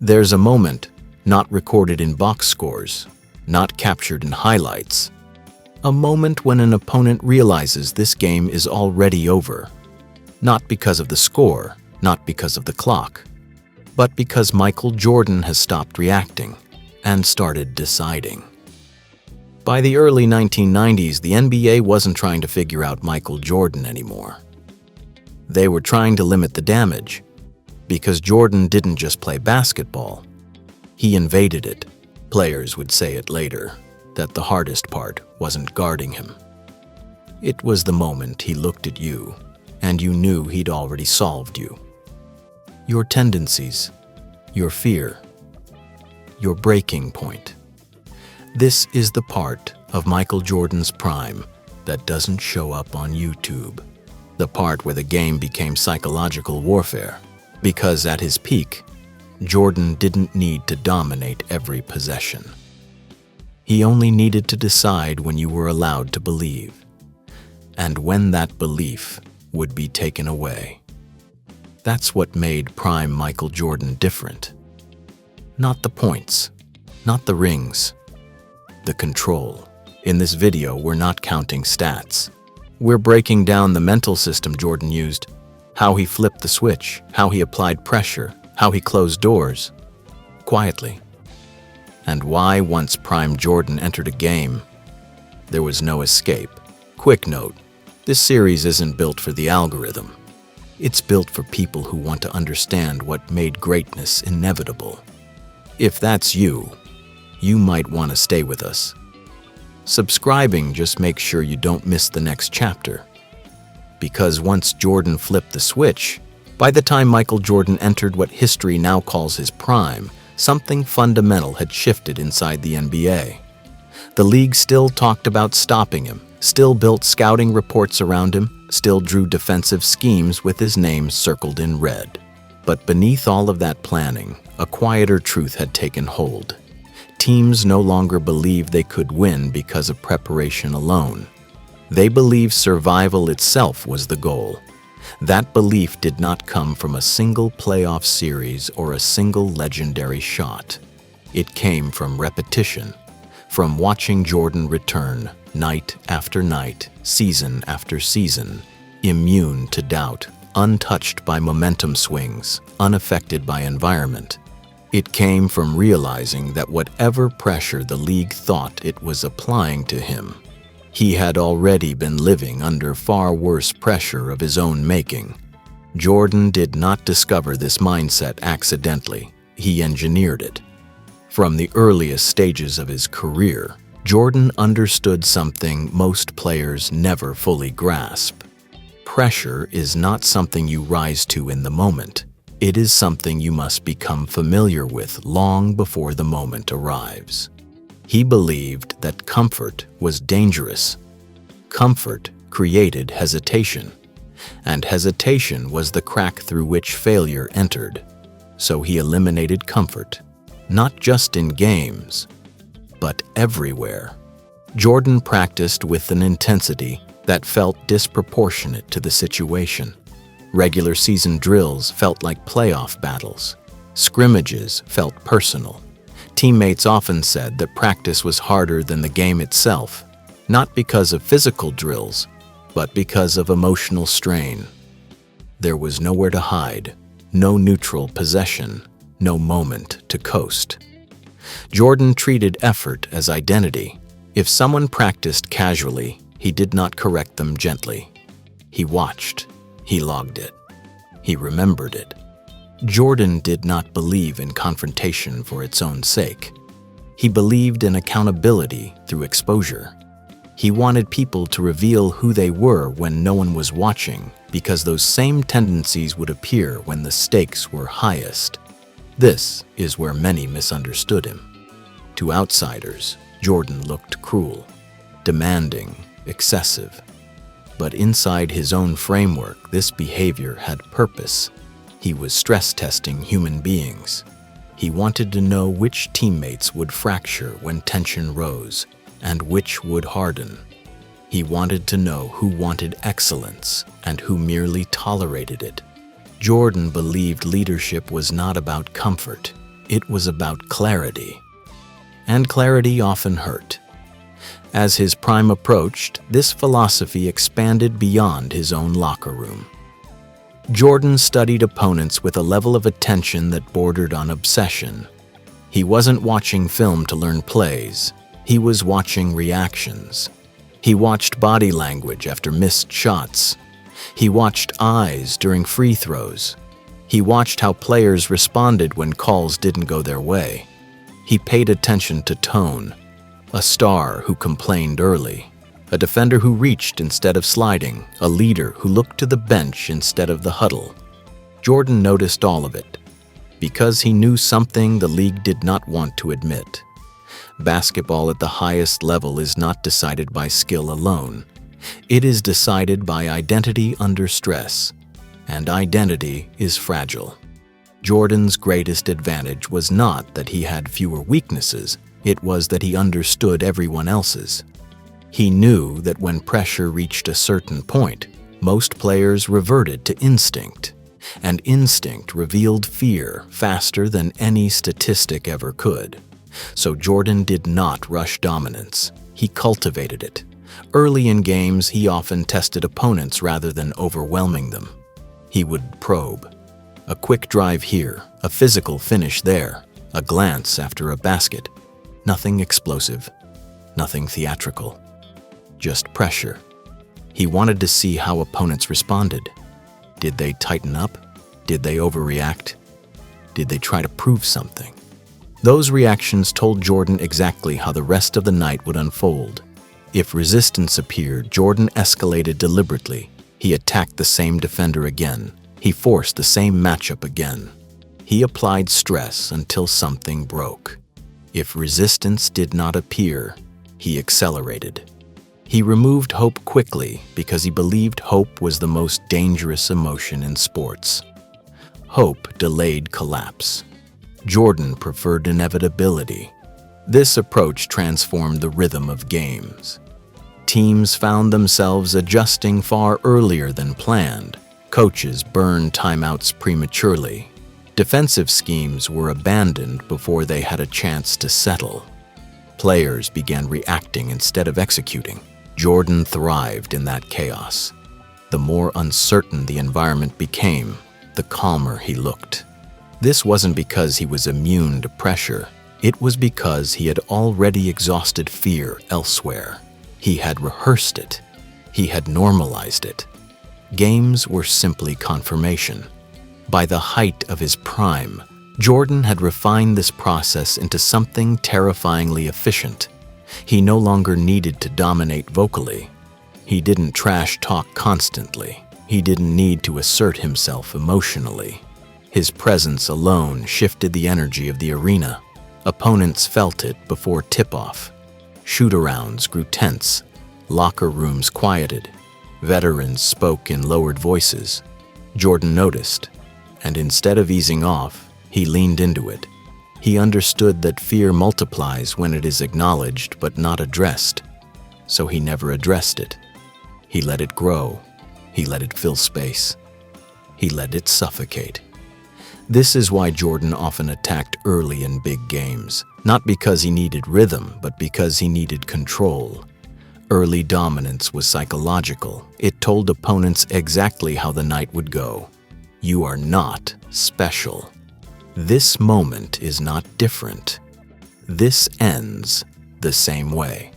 There's a moment, not recorded in box scores, not captured in highlights. A moment when an opponent realizes this game is already over. Not because of the score, not because of the clock, but because Michael Jordan has stopped reacting and started deciding. By the early 1990s, the NBA wasn't trying to figure out Michael Jordan anymore. They were trying to limit the damage, because Jordan didn't just play basketball. He invaded it. Players would say it later, that the hardest part wasn't guarding him. It was the moment he looked at you, and you knew he'd already solved you. Your tendencies, your fear, your breaking point. This is the part of Michael Jordan's prime that doesn't show up on YouTube. The part where the game became psychological warfare. Because at his peak, Jordan didn't need to dominate every possession. He only needed to decide when you were allowed to believe, and when that belief would be taken away. That's what made prime Michael Jordan different. Not the points, not the rings, the control. In this video, we're not counting stats. We're breaking down the mental system Jordan used, how he flipped the switch, how he applied pressure, how he closed doors, quietly. And why, once prime Jordan entered a game, there was no escape. Quick note, this series isn't built for the algorithm. It's built for people who want to understand what made greatness inevitable. If that's you, you might want to stay with us. Subscribing just makes sure you don't miss the next chapter. Because once Jordan flipped the switch, by the time Michael Jordan entered what history now calls his prime, something fundamental had shifted inside the NBA. The league still talked about stopping him, still built scouting reports around him, still drew defensive schemes with his name circled in red. But beneath all of that planning, a quieter truth had taken hold. Teams no longer believed they could win because of preparation alone. They believed survival itself was the goal. That belief did not come from a single playoff series or a single legendary shot. It came from repetition, from watching Jordan return night after night, season after season, immune to doubt, untouched by momentum swings, unaffected by environment. It came from realizing that whatever pressure the league thought it was applying to him, he had already been living under far worse pressure of his own making. Jordan did not discover this mindset accidentally. He engineered it. From the earliest stages of his career, Jordan understood something most players never fully grasp. Pressure is not something you rise to in the moment. It is something you must become familiar with long before the moment arrives. He believed that comfort was dangerous. Comfort created hesitation, and hesitation was the crack through which failure entered. So he eliminated comfort, not just in games, but everywhere. Jordan practiced with an intensity that felt disproportionate to the situation. Regular season drills felt like playoff battles. Scrimmages felt personal. Teammates often said that practice was harder than the game itself, not because of physical drills, but because of emotional strain. There was nowhere to hide, no neutral possession, no moment to coast. Jordan treated effort as identity. If someone practiced casually, he did not correct them gently. He watched, he logged it, he remembered it. Jordan did not believe in confrontation for its own sake. He believed in accountability through exposure. He wanted people to reveal who they were when no one was watching, because those same tendencies would appear when the stakes were highest. This is where many misunderstood him. To outsiders, Jordan looked cruel, demanding, excessive. But inside his own framework, this behavior had purpose. He was stress testing human beings. He wanted to know which teammates would fracture when tension rose and which would harden. He wanted to know who wanted excellence and who merely tolerated it. Jordan believed leadership was not about comfort. It was about clarity. And clarity often hurt. As his prime approached, this philosophy expanded beyond his own locker room. Jordan studied opponents with a level of attention that bordered on obsession. He wasn't watching film to learn plays. He was watching reactions. He watched body language after missed shots. He watched eyes during free throws. He watched how players responded when calls didn't go their way. He paid attention to tone. A star who complained early. A defender who reached instead of sliding. A leader who looked to the bench instead of the huddle. Jordan noticed all of it, because he knew something the league did not want to admit. Basketball at the highest level is not decided by skill alone. It is decided by identity under stress, and identity is fragile. Jordan's greatest advantage was not that he had fewer weaknesses, it was that he understood everyone else's. He knew that when pressure reached a certain point, most players reverted to instinct, and instinct revealed fear faster than any statistic ever could. So Jordan did not rush dominance. He cultivated it. Early in games, he often tested opponents rather than overwhelming them. He would probe. A quick drive here, a physical finish there, a glance after a basket. Nothing explosive, nothing theatrical, just pressure. He wanted to see how opponents responded. Did they tighten up? Did they overreact? Did they try to prove something? Those reactions told Jordan exactly how the rest of the night would unfold. If resistance appeared, Jordan escalated deliberately. He attacked the same defender again. He forced the same matchup again. He applied stress until something broke. If resistance did not appear, he accelerated. He removed hope quickly because he believed hope was the most dangerous emotion in sports. Hope delayed collapse. Jordan preferred inevitability. This approach transformed the rhythm of games. Teams found themselves adjusting far earlier than planned. Coaches burned timeouts prematurely. Defensive schemes were abandoned before they had a chance to settle. Players began reacting instead of executing. Jordan thrived in that chaos. The more uncertain the environment became, the calmer he looked. This wasn't because he was immune to pressure. It was because he had already exhausted fear elsewhere. He had rehearsed it. He had normalized it. Games were simply confirmation. By the height of his prime, Jordan had refined this process into something terrifyingly efficient. He no longer needed to dominate vocally. He didn't trash talk constantly. He didn't need to assert himself emotionally. His presence alone shifted the energy of the arena. Opponents felt it before tip-off. Shoot-arounds grew tense. Locker rooms quieted. Veterans spoke in lowered voices. Jordan noticed, and instead of easing off, he leaned into it. He understood that fear multiplies when it is acknowledged but not addressed. So he never addressed it. He let it grow. He let it fill space. He let it suffocate. This is why Jordan often attacked early in big games, not because he needed rhythm, but because he needed control. Early dominance was psychological. It told opponents exactly how the night would go. You are not special. This moment is not different. This ends the same way.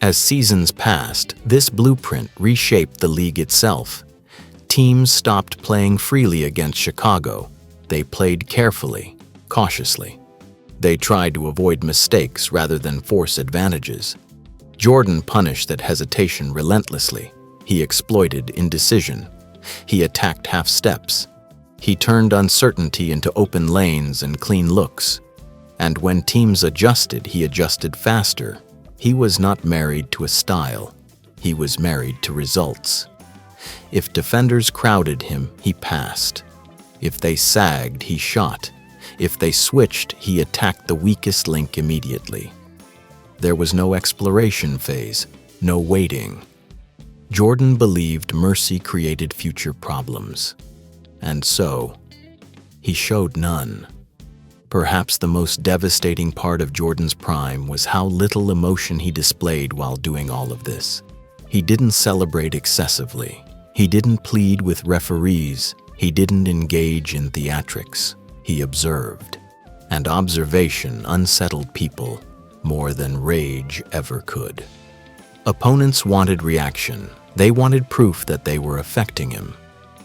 As seasons passed, this blueprint reshaped the league itself. Teams stopped playing freely against Chicago. They played carefully, cautiously. They tried to avoid mistakes rather than force advantages. Jordan punished that hesitation relentlessly. He exploited indecision. He attacked half steps. He turned uncertainty into open lanes and clean looks. And when teams adjusted, he adjusted faster. He was not married to a style. He was married to results. If defenders crowded him, he passed. If they sagged, he shot. If they switched, he attacked the weakest link immediately. There was no exploration phase, no waiting. Jordan believed mercy created future problems. And so, he showed none. Perhaps the most devastating part of Jordan's prime was how little emotion he displayed while doing all of this. He didn't celebrate excessively. He didn't plead with referees. He didn't engage in theatrics. He observed. And observation unsettled people more than rage ever could. Opponents wanted reaction. They wanted proof that they were affecting him.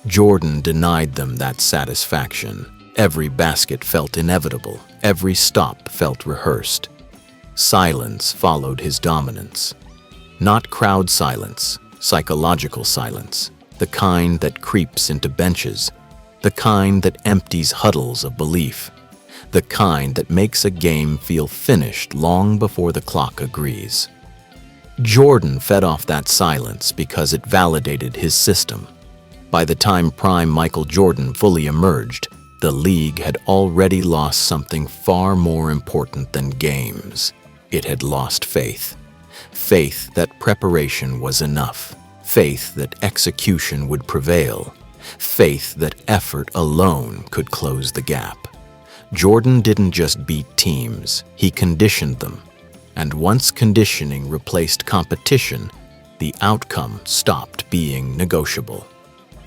Jordan denied them that satisfaction. Every basket felt inevitable. Every stop felt rehearsed. Silence followed his dominance. Not crowd silence, psychological silence, the kind that creeps into benches, the kind that empties huddles of belief, the kind that makes a game feel finished long before the clock agrees. Jordan fed off that silence because it validated his system. By the time prime Michael Jordan fully emerged, the league had already lost something far more important than games. It had lost faith. Faith that preparation was enough. Faith that execution would prevail. Faith that effort alone could close the gap. Jordan didn't just beat teams, he conditioned them. And once conditioning replaced competition, the outcome stopped being negotiable.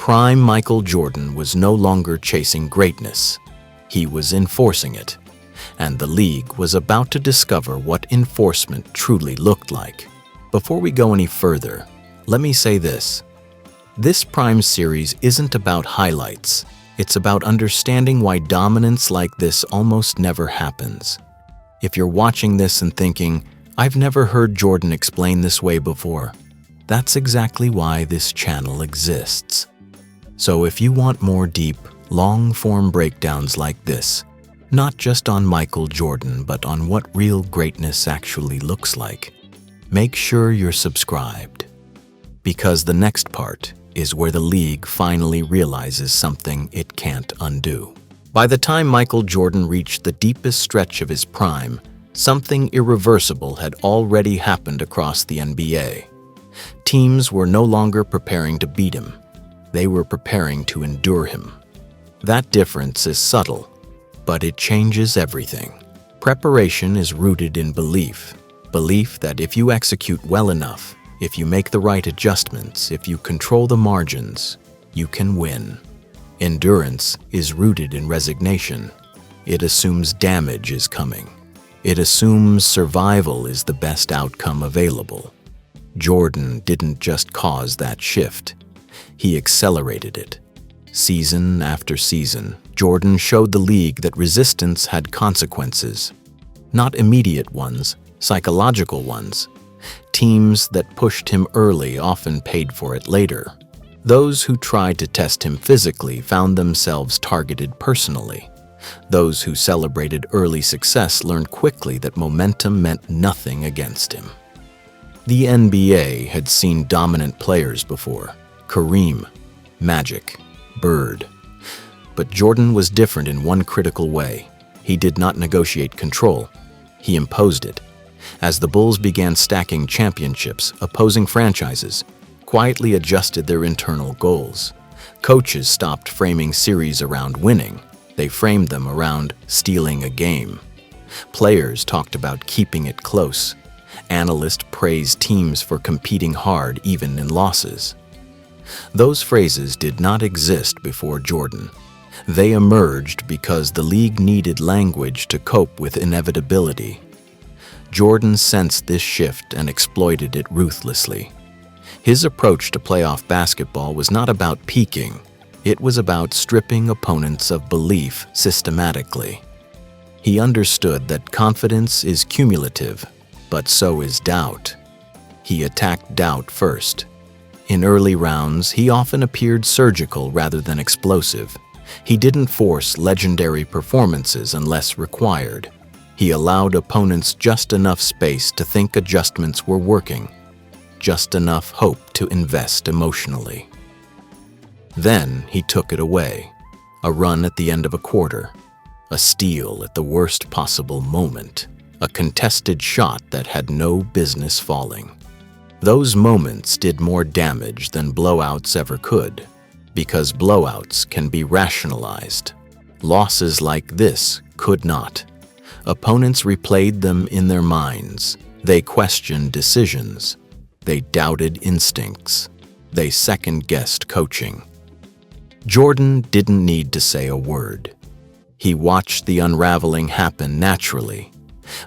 Prime Michael Jordan was no longer chasing greatness. He was enforcing it. And the league was about to discover what enforcement truly looked like. Before we go any further, let me say this. This Prime series isn't about highlights. It's about understanding why dominance like this almost never happens. If you're watching this and thinking, I've never heard Jordan explain this way before, that's exactly why this channel exists. So if you want more deep, long-form breakdowns like this, not just on Michael Jordan, but on what real greatness actually looks like, make sure you're subscribed. Because the next part is where the league finally realizes something it can't undo. By the time Michael Jordan reached the deepest stretch of his prime, something irreversible had already happened across the NBA. Teams were no longer preparing to beat him. They were preparing to endure him. That difference is subtle, but it changes everything. Preparation is rooted in belief. Belief that if you execute well enough, if you make the right adjustments, if you control the margins, you can win. Endurance is rooted in resignation. It assumes damage is coming. It assumes survival is the best outcome available. Jordan didn't just cause that shift. He accelerated it. Season after season, Jordan showed the league that resistance had consequences. Not immediate ones, psychological ones. Teams that pushed him early often paid for it later. Those who tried to test him physically found themselves targeted personally. Those who celebrated early success learned quickly that momentum meant nothing against him. The NBA had seen dominant players before. Kareem, Magic, Bird. But Jordan was different in one critical way. He did not negotiate control. He imposed it. As the Bulls began stacking championships, opposing franchises quietly adjusted their internal goals. Coaches stopped framing series around winning. They framed them around stealing a game. Players talked about keeping it close. Analysts praised teams for competing hard even in losses. Those phrases did not exist before Jordan. They emerged because the league needed language to cope with inevitability. Jordan sensed this shift and exploited it ruthlessly. His approach to playoff basketball was not about peaking. It was about stripping opponents of belief systematically. He understood that confidence is cumulative, but so is doubt. He attacked doubt first. In early rounds, he often appeared surgical rather than explosive. He didn't force legendary performances unless required. He allowed opponents just enough space to think adjustments were working, just enough hope to invest emotionally. Then he took it away. A run at the end of a quarter, a steal at the worst possible moment, a contested shot that had no business falling. Those moments did more damage than blowouts ever could, because blowouts can be rationalized. Losses like this could not. Opponents replayed them in their minds. They questioned decisions. They doubted instincts. They second-guessed coaching. Jordan didn't need to say a word. He watched the unraveling happen naturally.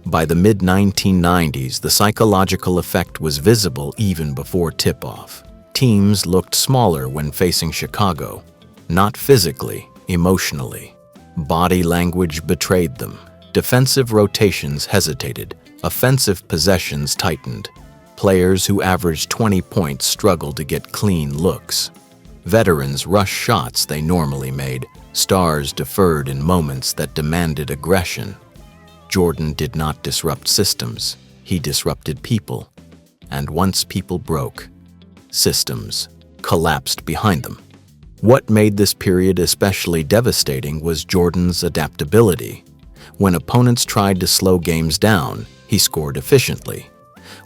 By the mid-1990s, the psychological effect was visible even before tip-off. Teams looked smaller when facing Chicago. Not physically, emotionally. Body language betrayed them. Defensive rotations hesitated. Offensive possessions tightened. Players who averaged 20 points struggled to get clean looks. Veterans rushed shots they normally made. Stars deferred in moments that demanded aggression. Jordan did not disrupt systems. He disrupted people. And once people broke, systems collapsed behind them. What made this period especially devastating was Jordan's adaptability. When opponents tried to slow games down, he scored efficiently.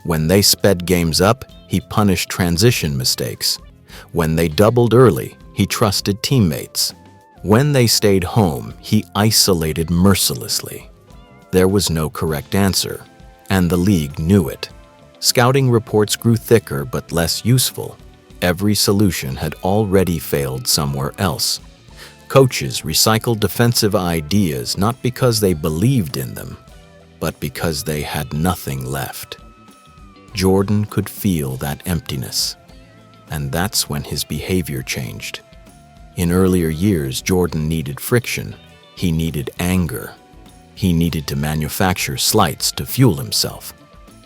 When they sped games up, he punished transition mistakes. When they doubled early, he trusted teammates. When they stayed home, he isolated mercilessly. There was no correct answer, and the league knew it. Scouting reports grew thicker but less useful. Every solution had already failed somewhere else. Coaches recycled defensive ideas not because they believed in them, but because they had nothing left. Jordan could feel that emptiness, and that's when his behavior changed. In earlier years, Jordan needed friction. He needed anger. He needed to manufacture slights to fuel himself.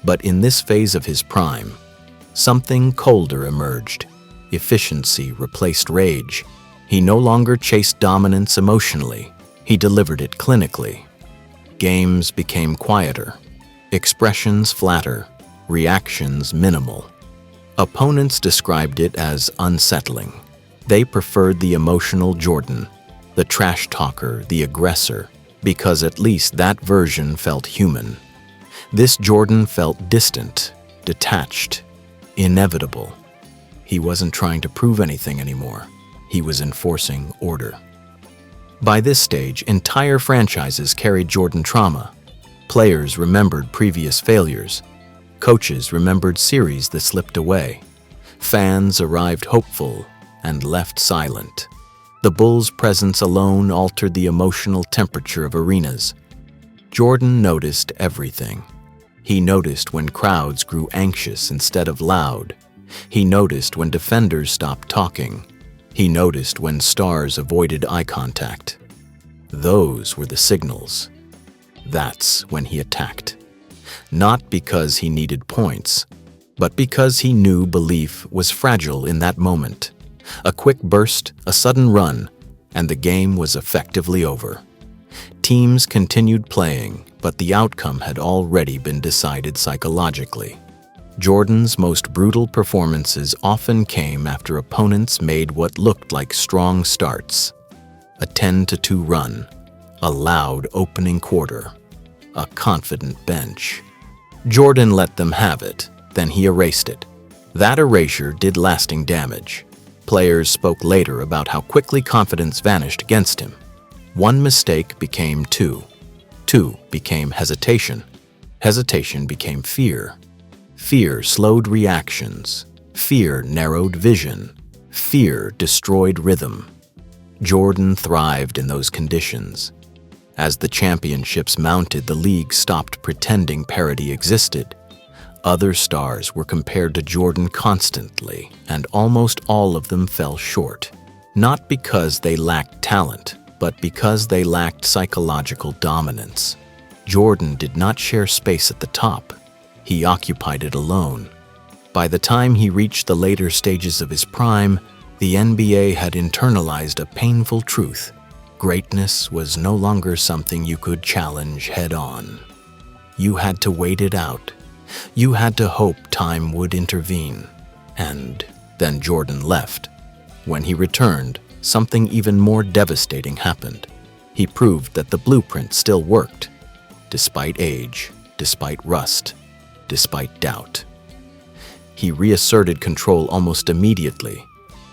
But in this phase of his prime, something colder emerged. Efficiency replaced rage. He no longer chased dominance emotionally. He delivered it clinically. Games became quieter, expressions flatter, reactions minimal. Opponents described it as unsettling. They preferred the emotional Jordan, the trash talker, the aggressor, because at least that version felt human. This Jordan felt distant, detached, inevitable. He wasn't trying to prove anything anymore. He was enforcing order. By this stage, entire franchises carried Jordan trauma. Players remembered previous failures. Coaches remembered series that slipped away. Fans arrived hopeful and left silent. The Bulls' presence alone altered the emotional temperature of arenas. Jordan noticed everything. He noticed when crowds grew anxious instead of loud. He noticed when defenders stopped talking. He noticed when stars avoided eye contact. Those were the signals. That's when he attacked. Not because he needed points, but because he knew belief was fragile in that moment. A quick burst, a sudden run, and the game was effectively over. Teams continued playing, but the outcome had already been decided psychologically. Jordan's most brutal performances often came after opponents made what looked like strong starts. A 10-2 run, a loud opening quarter, a confident bench. Jordan let them have it, then he erased it. That erasure did lasting damage. Players spoke later about how quickly confidence vanished against him. One mistake became two. Two became hesitation. Hesitation became fear. Fear slowed reactions. Fear narrowed vision. Fear destroyed rhythm. Jordan thrived in those conditions. As the championships mounted, the league stopped pretending parity existed. Other stars were compared to Jordan constantly, and almost all of them fell short. Not because they lacked talent, but because they lacked psychological dominance. Jordan did not share space at the top. He occupied it alone. By the time he reached the later stages of his prime, the NBA had internalized a painful truth. Greatness was no longer something you could challenge head-on. You had to wait it out. You had to hope time would intervene. And then Jordan left. When he returned, something even more devastating happened. He proved that the blueprint still worked, despite age, despite rust, despite doubt. He reasserted control almost immediately.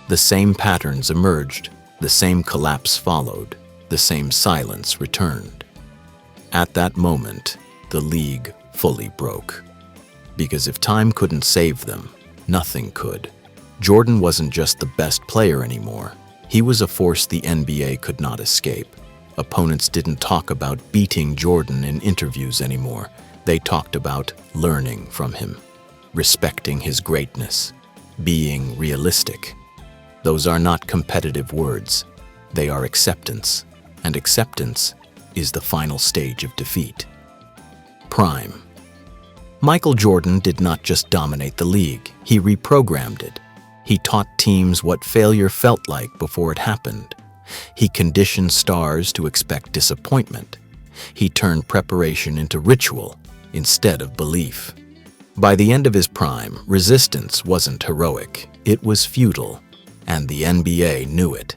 The same patterns emerged, the same collapse followed. The same silence returned. At that moment, the league fully broke. Because if time couldn't save them, nothing could. Jordan wasn't just the best player anymore. He was a force the NBA could not escape. Opponents didn't talk about beating Jordan in interviews anymore. They talked about learning from him, respecting his greatness, being realistic. Those are not competitive words. They are acceptance, and acceptance is the final stage of defeat. Prime. Michael Jordan did not just dominate the league, he reprogrammed it. He taught teams what failure felt like before it happened. He conditioned stars to expect disappointment. He turned preparation into ritual instead of belief. By the end of his prime, resistance wasn't heroic, it was futile, and the NBA knew it.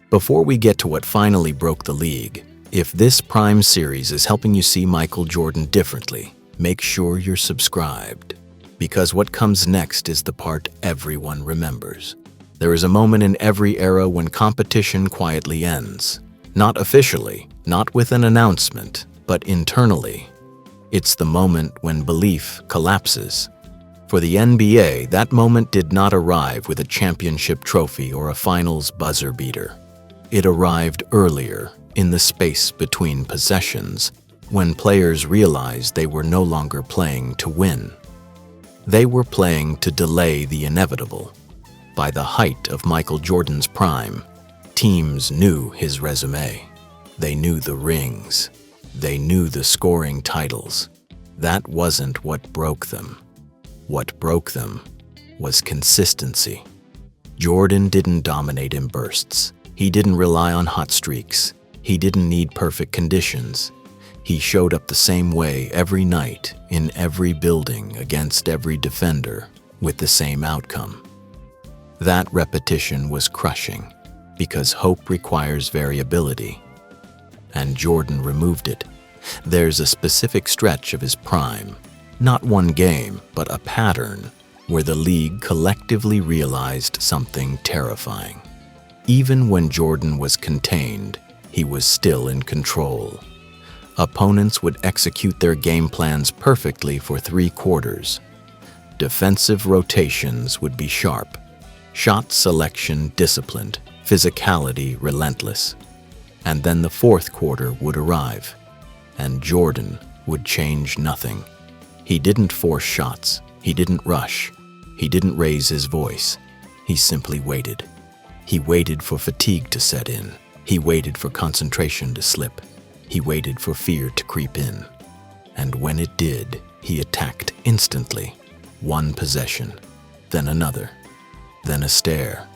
Before we get to what finally broke the league, if this Prime series is helping you see Michael Jordan differently, make sure you're subscribed. Because what comes next is the part everyone remembers. There is a moment in every era when competition quietly ends. Not officially, not with an announcement, but internally. It's the moment when belief collapses. For the NBA, that moment did not arrive with a championship trophy or a finals buzzer beater. It arrived earlier, in the space between possessions, when players realized they were no longer playing to win. They were playing to delay the inevitable. By the height of Michael Jordan's prime, teams knew his resume. They knew the rings. They knew the scoring titles. That wasn't what broke them. What broke them was consistency. Jordan didn't dominate in bursts. He didn't rely on hot streaks. He didn't need perfect conditions. He showed up the same way every night, in every building, against every defender, with the same outcome. That repetition was crushing, because hope requires variability. And Jordan removed it. There's a specific stretch of his prime, not one game, but a pattern, where the league collectively realized something terrifying. Even when Jordan was contained, he was still in control. Opponents would execute their game plans perfectly for 3 quarters. Defensive rotations would be sharp, shot selection disciplined, physicality relentless. And then the 4th quarter would arrive, and Jordan would change nothing. He didn't force shots, he didn't rush, he didn't raise his voice. He simply waited. He waited for fatigue to set in. He waited for concentration to slip. He waited for fear to creep in. And when it did, he attacked instantly. One possession, then another, then a stare.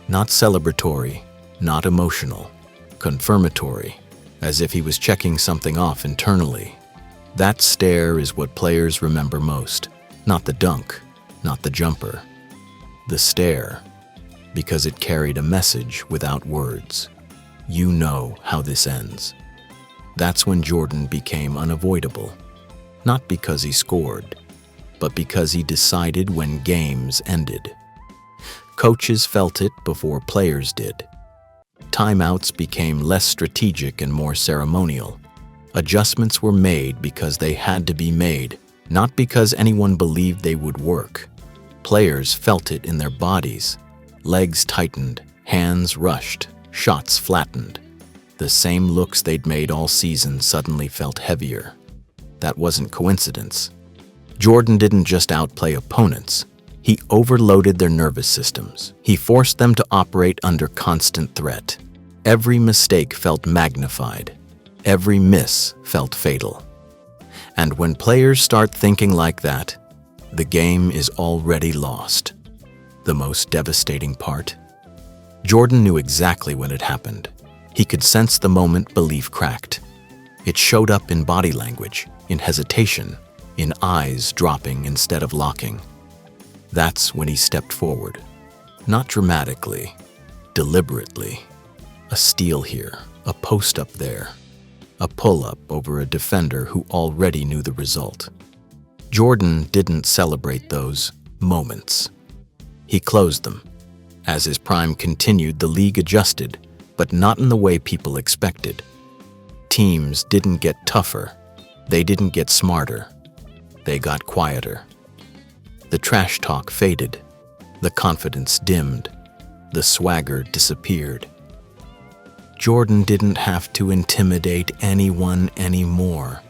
Not celebratory, not emotional, confirmatory, as if he was checking something off internally. That stare is what players remember most. Not the dunk, not the jumper. The stare, because it carried a message without words. You know how this ends. That's when Jordan became unavoidable. Not because he scored, but because he decided when games ended. Coaches felt it before players did. Timeouts became less strategic and more ceremonial. Adjustments were made because they had to be made, not because anyone believed they would work. Players felt it in their bodies. Legs tightened, hands rushed, shots flattened. The same looks they'd made all season suddenly felt heavier. That wasn't coincidence. Jordan didn't just outplay opponents. He overloaded their nervous systems. He forced them to operate under constant threat. Every mistake felt magnified. Every miss felt fatal. And when players start thinking like that, the game is already lost. The most devastating part? Jordan knew exactly when it happened. He could sense the moment belief cracked. It showed up in body language, in hesitation, in eyes dropping instead of locking. That's when he stepped forward. Not dramatically, deliberately. A steal here, a post up there, a pull-up over a defender who already knew the result. Jordan didn't celebrate those moments. He closed them. As his prime continued, the league adjusted. but not in the way people expected. Teams didn't get tougher. They didn't get smarter. They got quieter. The trash talk faded. The confidence dimmed. The swagger disappeared. Jordan didn't have to intimidate anyone anymore.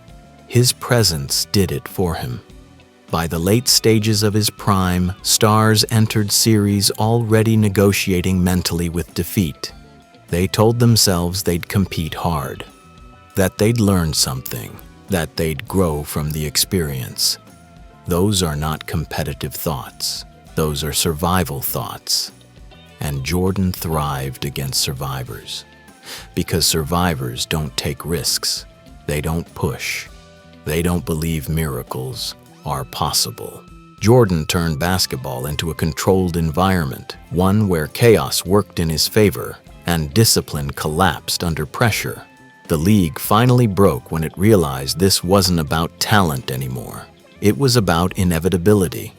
His presence did it for him. By the late stages of his prime, stars entered series already negotiating mentally with defeat. They told themselves they'd compete hard, that they'd learn something, that they'd grow from the experience. Those are not competitive thoughts. Those are survival thoughts. And Jordan thrived against survivors. Because survivors don't take risks. They don't push. They don't believe miracles are possible. Jordan turned basketball into a controlled environment, one where chaos worked in his favor and discipline collapsed under pressure. The league finally broke when it realized this wasn't about talent anymore. It was about inevitability.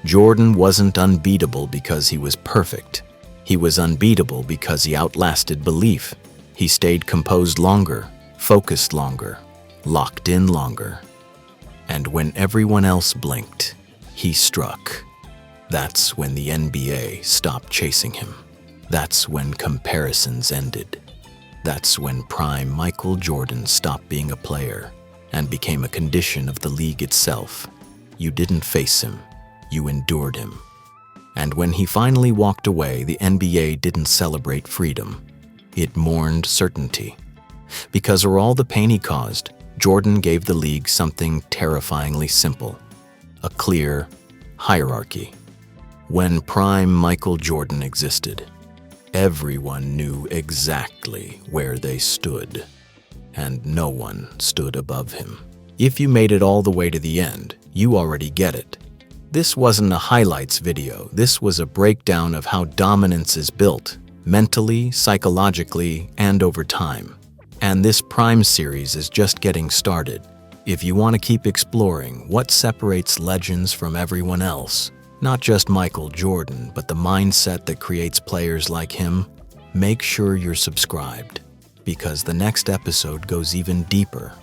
Jordan wasn't unbeatable because he was perfect. He was unbeatable because he outlasted belief. He stayed composed longer, focused longer, locked in longer. And when everyone else blinked, he struck. That's when the NBA stopped chasing him. That's when comparisons ended. That's when prime Michael Jordan stopped being a player and became a condition of the league itself. You didn't face him, you endured him. And when he finally walked away, the NBA didn't celebrate freedom. It mourned certainty. Because of all the pain he caused, Jordan gave the league something terrifyingly simple: a clear hierarchy. When prime Michael Jordan existed, everyone knew exactly where they stood, and no one stood above him. If you made it all the way to the end, you already get it. This wasn't a highlights video. This was a breakdown of how dominance is built, mentally, psychologically, and over time. And this Prime series is just getting started. If you want to keep exploring what separates legends from everyone else, not just Michael Jordan, but the mindset that creates players like him, make sure you're subscribed, because the next episode goes even deeper.